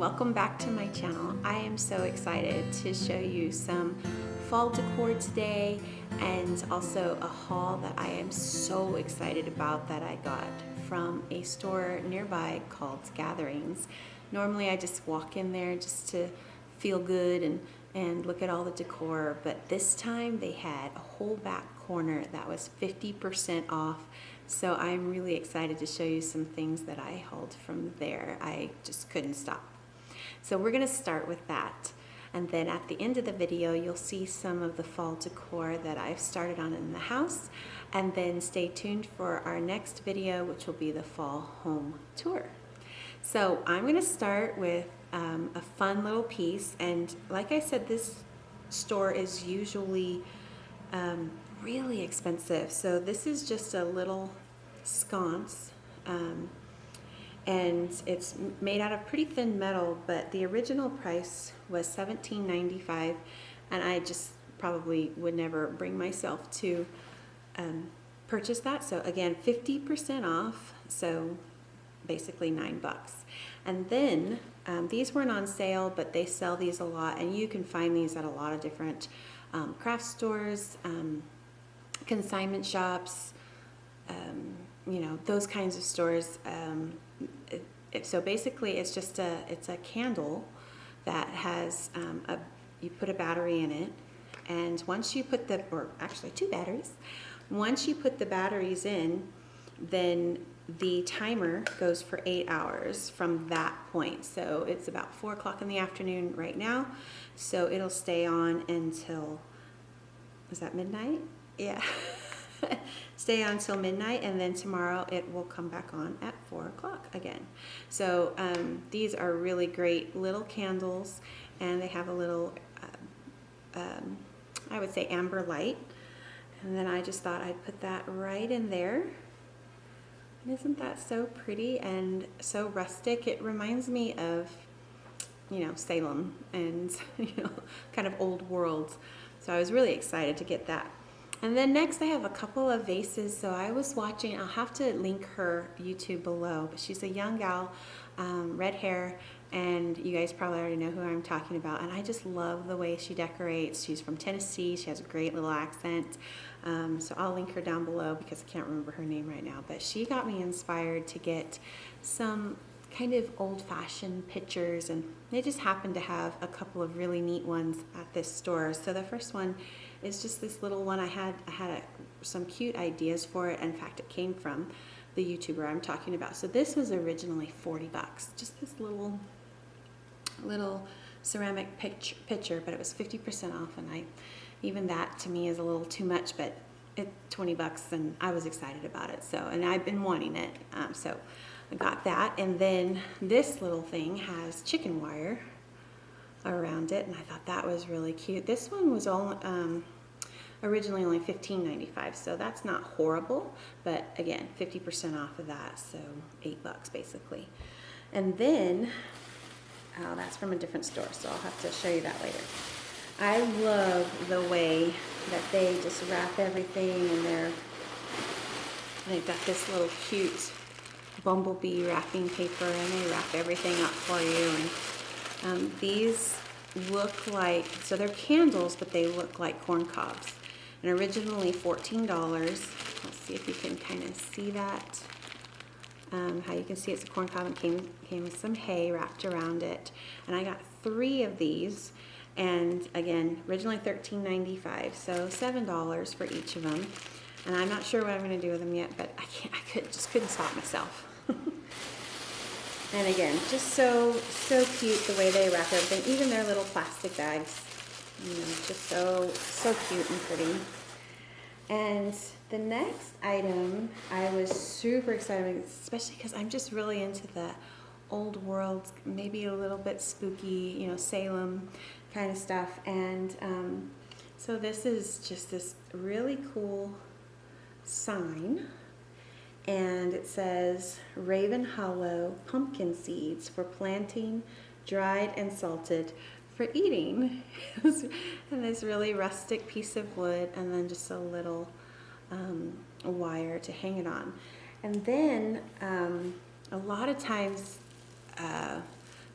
welcome back to my channel. I am so excited to show you some fall decor today and also a haul that I am so excited about that I got from a store nearby called Gatherings. Normally I just walk in there just to feel good and look at all the decor, but this time they had a whole back corner that was 50% off. So I'm really excited to show you some things that I hauled from there. I just couldn't stop. So we're gonna start with that. And then at the end of the video, you'll see some of the fall decor that I've started on in the house. And then stay tuned for our next video, which will be the fall home tour. So I'm gonna start with a fun little piece. And like I said, this store is usually really expensive. So this is just a little sconce and it's made out of pretty thin metal, but the original price was $17.95, and I just probably would never bring myself to purchase that. So again, 50% off, so basically $9. And then these weren't on sale, but they sell these a lot, and you can find these at a lot of different craft stores, consignment shops, you know, those kinds of stores. So basically it's just it's a candle that has you put a battery in it, and once you put or actually two batteries, once you put the batteries in, then the timer goes for 8 hours from that point. So it's about 4 o'clock in the afternoon right now, so it'll stay on until, is that midnight? Yeah. Stay on till midnight, and then tomorrow it will come back on at 4 o'clock again. So these are really great little candles, and they have a little I would say amber light, and then I just thought I'd put that right in there. And isn't that so pretty and so rustic? It reminds me of, you know, Salem and, you know, kind of old world. So I was really excited to get that. And then next I have a couple of vases. So I was watching, I'll have to link her YouTube below, but she's a young gal, red hair, and you guys probably already know who I'm talking about. And I just love the way she decorates. She's from Tennessee. She has a great little accent. So I'll link her down below because I can't remember her name right now. But she got me inspired to get some kind of old-fashioned pictures, and they just happen to have a couple of really neat ones at this store. So the first one is just this little one. I had some cute ideas for it. In fact, it came from the YouTuber I'm talking about. So this was originally $40, just this little ceramic pitcher, but it was 50% off, and even that to me is a little too much, but it's $20 and I was excited about it. So, and I've been wanting it, so I got that. And then this little thing has chicken wire around it, and I thought that was really cute. This one was originally only $15.95, so that's not horrible, but again, 50% off of that, so $8 basically. And then, oh, that's from a different store, so I'll have to show you that later. I love the way that they just wrap everything in there. They've got this little cute bumblebee wrapping paper, and they wrap everything up for you. And these look like, so they're candles, but they look like corn cobs. And originally $14. Let's see if you can kind of see that. How you can see it's a corn cob, and came with some hay wrapped around it. And I got 3 of these. And again, originally $13.95, so $7 for each of them. And I'm not sure what I'm going to do with them yet, but I just couldn't stop myself. And again, just so cute the way they wrap everything, even their little plastic bags. You know, just so cute and pretty. And the next item I was super excited about, especially because I'm just really into the old world, maybe a little bit spooky, you know, Salem kind of stuff. And so this is just this really cool sign, and it says Raven Hollow pumpkin seeds for planting, dried and salted for eating. And this really rustic piece of wood, and then just a little wire to hang it on. And then a lot of times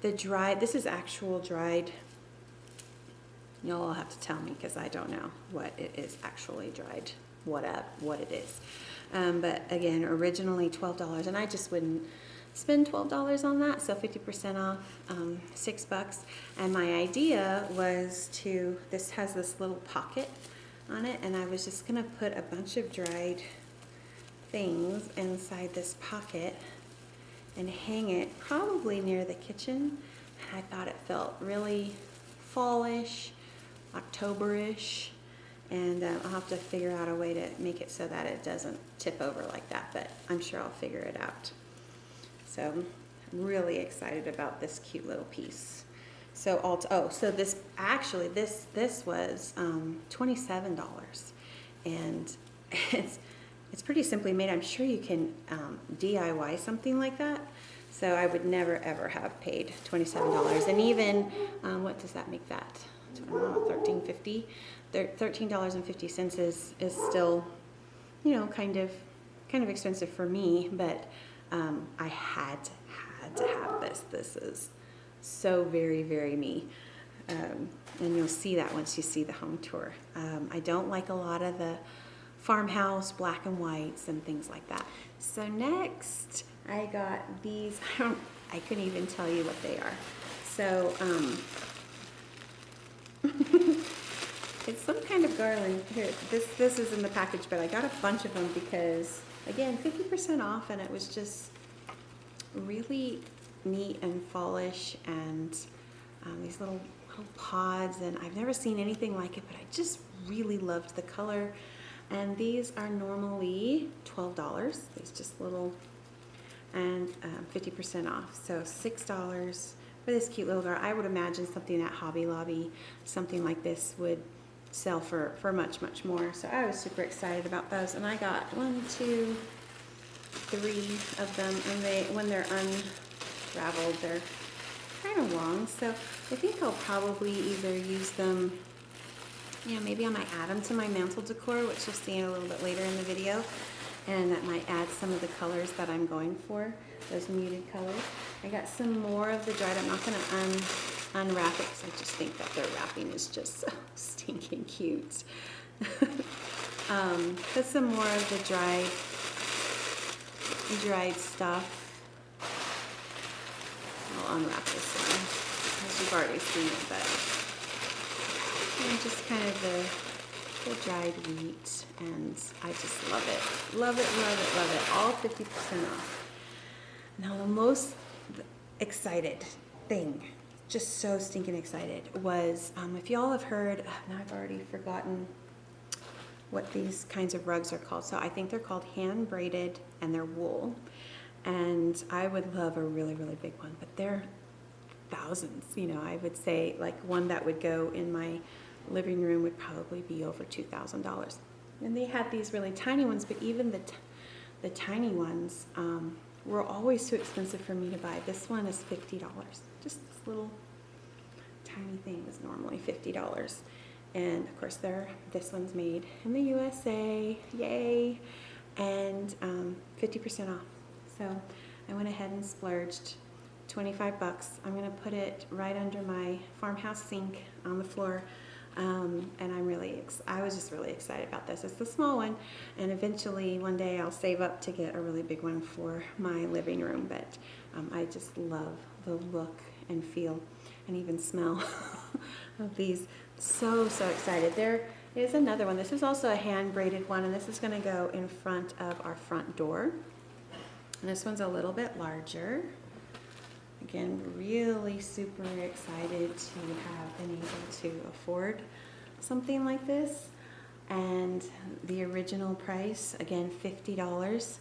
this is actual dried. You'll all have to tell me because I don't know what it is actually dried, what it is. But again, originally $12, and I just wouldn't spend $12 on that, so 50% off, $6. And my idea was this has this little pocket on it, and I was just gonna put a bunch of dried things inside this pocket and hang it probably near the kitchen. And I thought it felt really fallish, Octoberish, and I'll have to figure out a way to make it so that it doesn't tip over like that, but I'm sure I'll figure it out. So I'm really excited about this cute little piece. So so this actually this was $27, and it's pretty simply made. I'm sure you can DIY something like that. So I would never ever have paid $27. And even what does that make that? $13.50. $13.50 is still, you know, kind of expensive for me, but I had to have this. This is so very, very me. And you'll see that once you see the home tour. I don't like a lot of the farmhouse black and whites and things like that. So next I got these. I couldn't even tell you what they are. So it's some kind of garland. Here, this is in the package, but I got a bunch of them because, again, 50% off, and it was just really neat and fallish, and these little pods, and I've never seen anything like it, but I just really loved the color. And these are normally $12. These just little, and 50% off, so $6 for this cute little girl. I would imagine something at Hobby Lobby, something like this would sell for much, much more. So I was super excited about those, and I got 1, 2, 3 of them, and when they're unraveled, they're kind of long. So I think I'll probably either use them, you know, maybe I might add them to my mantle decor, which you'll see a little bit later in the video, and that might add some of the colors that I'm going for, those muted colors. I got some more of the dried. I'm not going to unwrap it because I just think that their wrapping is just so stinking cute. Put some more of the dried stuff. I'll unwrap this one, as you've already seen it, but just kind of the dried wheat, and I just love it. Love it, love it, love it. All 50% off. Now the most excited thing, just so stinking excited, was if y'all have heard, now I've already forgotten what these kinds of rugs are called. So I think they're called hand braided, and they're wool. And I would love a really, really big one, but they're thousands. You know, I would say like one that would go in my living room would probably be over $2,000. And they had these really tiny ones, but even the tiny ones were always too expensive for me to buy. This one is $50. Just this little tiny thing is normally $50. And of course this one's made in the USA, yay, and 50% off. So I went ahead and splurged $25. I'm gonna put it right under my farmhouse sink on the floor. And I was just really excited about this. It's the small one, and eventually one day I'll save up to get a really big one for my living room, but I just love the look and feel and even smell of these. So excited. There is another one. This is also a hand braided one, and this is going to go in front of our front door. And this one's a little bit larger. Again, really super excited to have been able to afford something like this. And the original price, again, $50,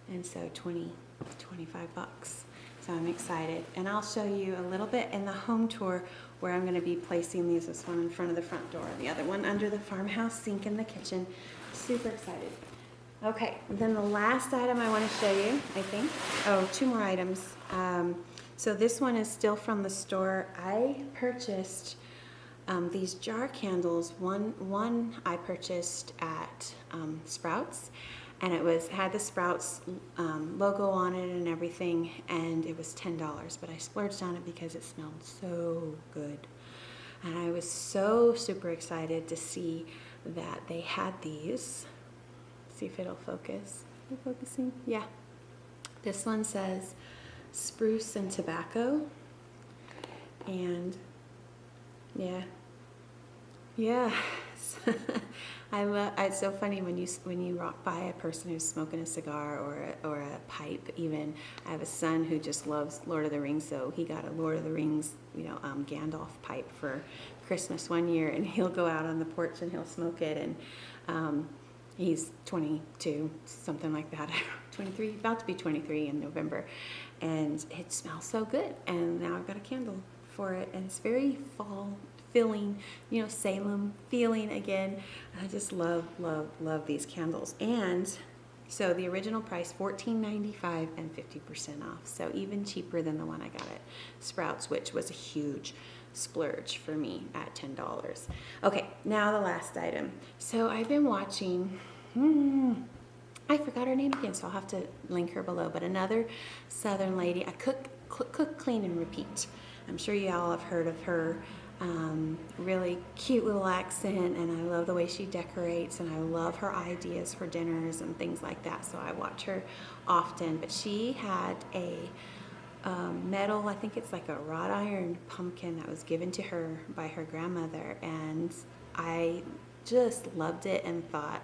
and so 25 bucks. So I'm excited. And I'll show you a little bit in the home tour where I'm going to be placing these. This one in front of the front door, the other one under the farmhouse sink in the kitchen. Super excited. Okay, then the last item I want to show you, I think. Oh, 2 more items. So this one is still from the store. I purchased these jar candles. One I purchased at Sprouts, and had the Sprouts logo on it and everything, and it was $10, but I splurged on it because it smelled so good. And I was so super excited to see that they had these. See if it'll focus. Are you focusing? Yeah. This one says spruce and tobacco. And yeah. It's so funny when you walk by a person who's smoking a cigar or a pipe. Even I have a son who just loves Lord of the Rings, so he got a Lord of the Rings, Gandalf pipe for Christmas one year, and he'll go out on the porch and he'll smoke it. And he's 22, something like that. 23, about to be 23 in November, and it smells so good. And now I've got a candle for it, and it's very fall feeling, Salem feeling again. I just love these candles. And so the original price, $14.95 and 50% off. So even cheaper than the one I got at Sprouts, which was a huge splurge for me at $10. Okay, now the last item. So I've been watching, I forgot her name again, so I'll have to link her below, but another Southern lady, I cook, clean, and repeat. I'm sure you all have heard of her. Really cute little accent, and I love the way she decorates, and I love her ideas for dinners and things like that, so I watch her often. But she had a metal, I think it's like a wrought iron pumpkin that was given to her by her grandmother, and I just loved it and thought,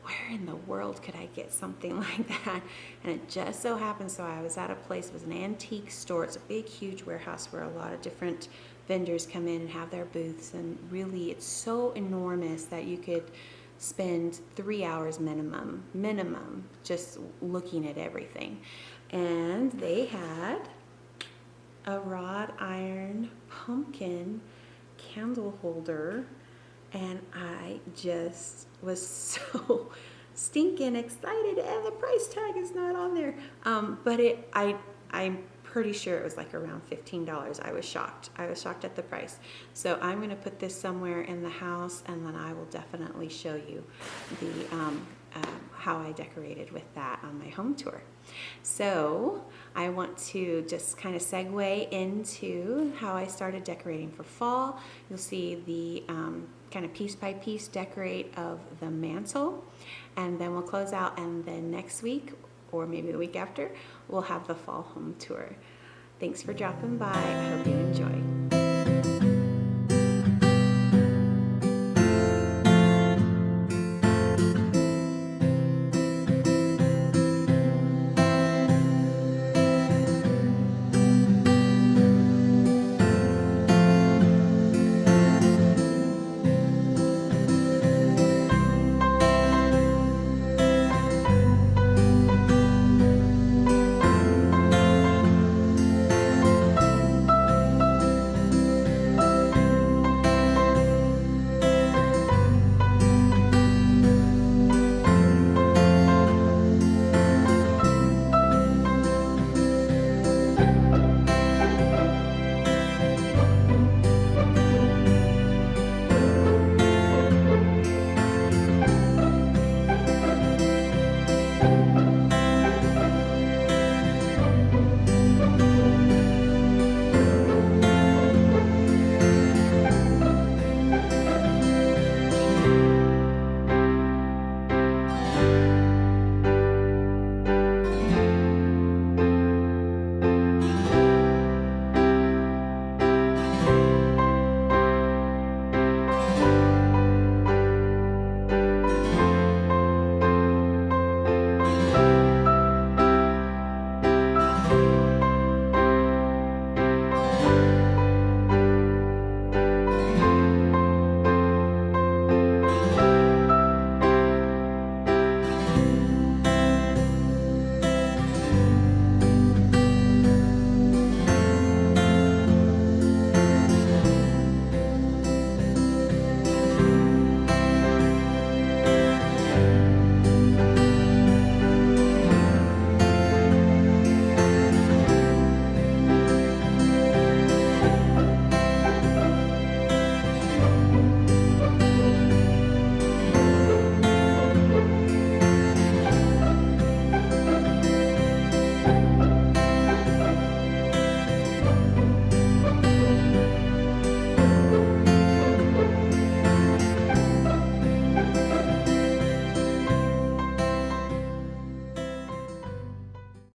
where in the world could I get something like that? And it just so happened, so I was at a place, it was an antique store. It's a big, huge warehouse where a lot of different vendors come in and have their booths, and really it's so enormous that you could spend 3 hours minimum just looking at everything. And they had a wrought iron pumpkin candle holder, and I just was so stinking excited, and the price tag is not on there. But I'm pretty sure it was like around $15. I was shocked at the price. So I'm going to put this somewhere in the house, and then I will definitely show you the how I decorated with that on my home tour. So I want to just kind of segue into how I started decorating for fall. You'll see the kind of piece by piece decorate of the mantle, and then we'll close out, and then next week, or maybe the week after, we'll have the fall home tour. Thanks for dropping by. I hope you enjoy.